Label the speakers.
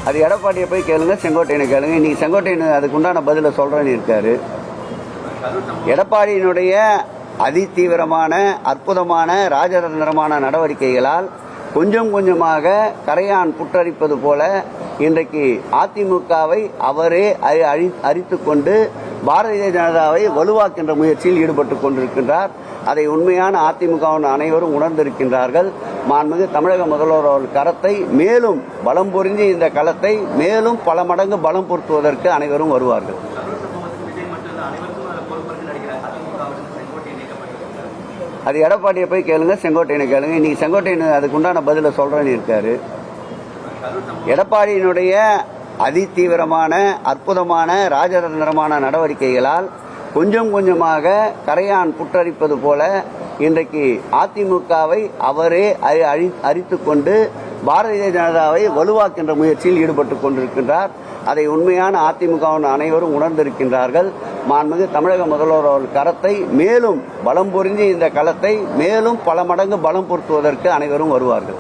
Speaker 1: அது எடப்பாடியை போய் கேளுங்க, செங்கோட்டையனை கேளுங்க. இன்னைக்கு செங்கோட்டையன் அதுக்கு உண்டான பதிலை சொல்றேன்னு இருக்காரு. எடப்பாடியினுடைய அதிதீவிரமான அற்புதமான ராஜதந்திரமான நடவடிக்கைகளால் கொஞ்சம் கொஞ்சமாக கரையான் புற்றரிப்பது போல இன்றைக்கு அதிமுகவை அவரே அரித்துக் கொண்டு பாரதிய ஜனதாவை வலுவாக்கின்ற முயற்சியில் ஈடுபட்டுக் கொண்டிருக்கின்றார். அதை உண்மையான அதிமுகவின் அனைவரும் உணர்ந்திருக்கின்றார்கள். மாண்புமிகு தமிழக முதல்வர் கரத்தை மேலும் பலம் பொருந்தி இந்த களத்தை மேலும் பல மடங்கு பலம் பொருத்துவதற்கு அனைவரும் வருவார்கள். அது எடப்பாடியை போய் கேளுங்க, செங்கோட்டையனை கேளுங்க. இன்னைக்கு செங்கோட்டையன் அதுக்கு உண்டான பதிலை சொல்றேன்னு இருக்காரு. எடப்பாடியினுடைய அதிதீவிரமான அற்புதமான ராஜதந்திரமான நடவடிக்கைகளால் கொஞ்சம் கொஞ்சமாக கரையான் புற்றரிப்பது போல இன்றைக்கு அதிமுகவை அவரே அரித்துக் கொண்டு பாரதிய ஜனதாவை வலுவாக்கின்ற முயற்சியில் ஈடுபட்டுக் கொண்டிருக்கின்றார். அதை உண்மையான அதிமுகவின் அனைவரும் உணர்ந்திருக்கின்றார்கள். மாண்புமிகு தமிழக முதல்வர் கரத்தை மேலும் பலம் பொருந்தி இந்த களத்தை மேலும் பல மடங்கு பலம் பொருத்துவதற்கு அனைவரும் வருவார்கள்.